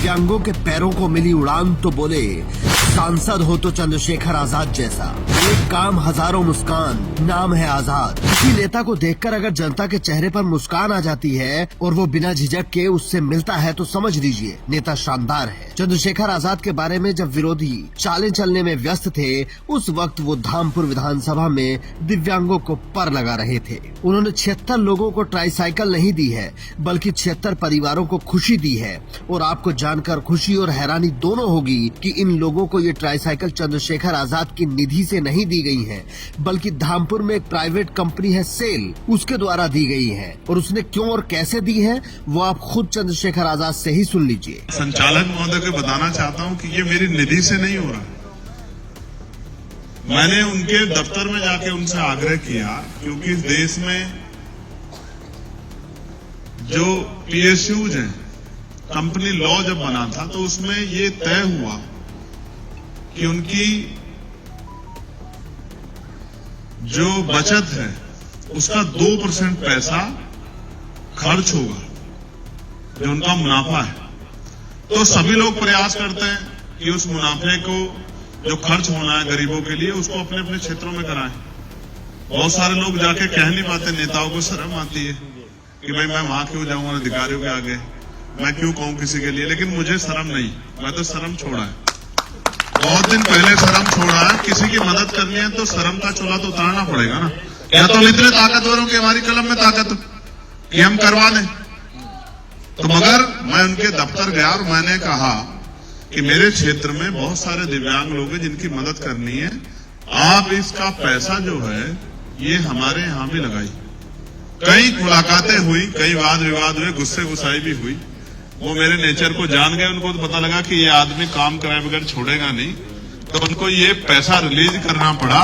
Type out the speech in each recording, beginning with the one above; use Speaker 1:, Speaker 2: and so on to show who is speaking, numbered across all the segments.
Speaker 1: दिव्यांगों के पैरों को मिली उड़ान तो बोले सांसद हो तो चंद्रशेखर आजाद जैसा। एक काम हजारों मुस्कान, नाम है आजाद। किसी नेता को देखकर अगर जनता के चेहरे पर मुस्कान आ जाती है और वो बिना झिझक के उससे मिलता है तो समझ लीजिए नेता शानदार है। चंद्रशेखर आजाद के बारे में जब विरोधी चालें चलने में व्यस्त थे, उस वक्त वो धामपुर विधानसभा में दिव्यांगों को पर लगा रहे थे। उन्होंने 76 लोगों को ट्राईसाइकिल नहीं दी है, बल्कि 76 परिवारों को खुशी दी है। और आपको जानकर खुशी और हैरानी दोनों होगी कि इन लोगों को ये ट्राईसाइकिल चंद्रशेखर आजाद की निधि से नहीं दी गई है, बल्कि धामपुर में एक प्राइवेट कंपनी है सेल, उसके द्वारा दी गई है। और उसने क्यों और कैसे दी है वो आप खुद चंद्रशेखर आजाद से ही सुन लीजिए।
Speaker 2: संचालक महोदय को बताना चाहता हूं कि ये मेरी निधि से नहीं हो रहा। मैंने उनके दफ्तर में जाके उनसे आग्रह किया, क्योंकि इस देश में जो PSUs हैं, कंपनी लॉ जब बना था तो उसमें ये तय हुआ कि उनकी जो बचत है उसका 2% पैसा खर्च होगा, जो उनका मुनाफा है। तो सभी लोग प्रयास करते हैं कि उस मुनाफे को जो खर्च होना है गरीबों के लिए उसको अपने अपने क्षेत्रों में कराएं। बहुत सारे लोग जाके कह नहीं पाते, नेताओं को शर्म आती है कि भाई मैं वहां क्यों जाऊंगा अधिकारियों के आगे, मैं क्यों कहूं किसी के लिए। लेकिन मुझे शर्म नहीं, मैं तो शर्म छोड़ा है, बहुत दिन पहले शर्म छोड़ा है। किसी की मदद करनी है तो शर्म का चोला तो उतारना पड़ेगा ना। या तो हम इतने ताकतवर हो कि हमारी कलम में ताकत हो कि हम करवा दें। तो मगर मैं उनके दफ्तर गया और मैंने कहा कि मेरे क्षेत्र में बहुत सारे दिव्यांग लोग हैं जिनकी मदद करनी है, आप इसका पैसा जो है ये हमारे यहां भी लगाई। कई मुलाकातें हुई, कई वाद विवाद हुए, गुस्से गुस्साई भी हुई। वो मेरे नेचर को जान गए, उनको तो पता लगा कि ये आदमी काम कराए बगैर छोड़ेगा नहीं, तो उनको ये पैसा रिलीज करना पड़ा।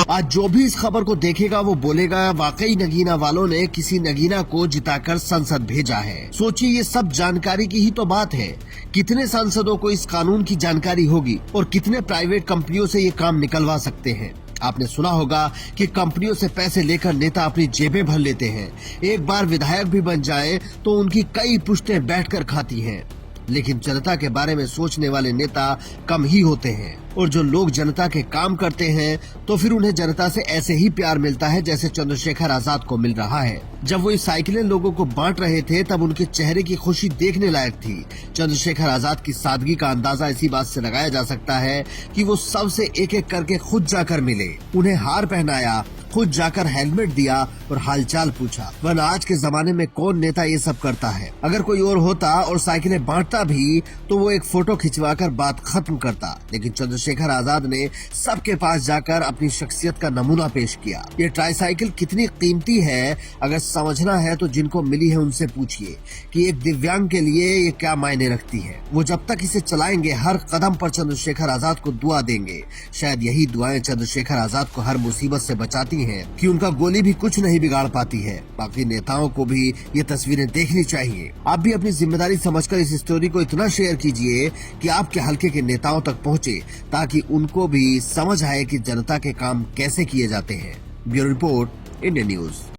Speaker 1: आज जो भी इस खबर को देखेगा वो बोलेगा वाकई नगीना वालों ने किसी नगीना को जिताकर संसद भेजा है। सोचिए ये सब जानकारी की ही तो बात है। कितने सांसदों को इस कानून की जानकारी होगी और कितने प्राइवेट कंपनियों से ये काम निकलवा सकते हैं। आपने सुना होगा कि कंपनियों से पैसे लेकर नेता अपनी जेबें भर लेते हैं। एक बार विधायक भी बन जाए तो उनकी कई पुश्तें बैठकर खाती हैं। लेकिन जनता के बारे में सोचने वाले नेता कम ही होते हैं। और जो लोग जनता के काम करते हैं तो फिर उन्हें जनता से ऐसे ही प्यार मिलता है जैसे चंद्रशेखर आजाद को मिल रहा है। जब वो ये साइकिलें लोगों को बांट रहे थे तब उनके चेहरे की खुशी देखने लायक थी। चंद्रशेखर आजाद की सादगी का अंदाजा इसी बात से लगाया जा सकता है कि वो सबसे एक एक करके खुद जाकर मिले, उन्हें हार पहनाया, खुद जाकर हेलमेट दिया और हालचाल पूछा। वरना आज के जमाने में कौन नेता ये सब करता है। अगर कोई और होता और साइकिलें बांटता भी तो वो एक फोटो खिंचवाकर बात खत्म करता। लेकिन चंद्रशेखर आजाद ने सबके पास जाकर अपनी शख्सियत का नमूना पेश किया। ये ट्राईसाइकिल कितनी कीमती है, अगर समझना है तो जिनको मिली है उनसे पूछिए कि एक दिव्यांग के लिए ये क्या मायने रखती है। वो जब तक इसे चलाएंगे हर कदम पर चंद्रशेखर आजाद को दुआ देंगे। शायद यही दुआएं चंद्रशेखर आजाद को हर मुसीबत से बचाती हैं कि उनका गोली भी कुछ नहीं बिगाड़ पाती है। बाकी नेताओं को भी ये तस्वीरें देखनी चाहिए। आप भी अपनी जिम्मेदारी समझकर इस स्टोरी को इतना शेयर कीजिए कि आपके हल्के के नेताओं तक पहुंचे, ताकि उनको भी समझ आए कि जनता के काम कैसे किए जाते हैं। Bureau report, India news.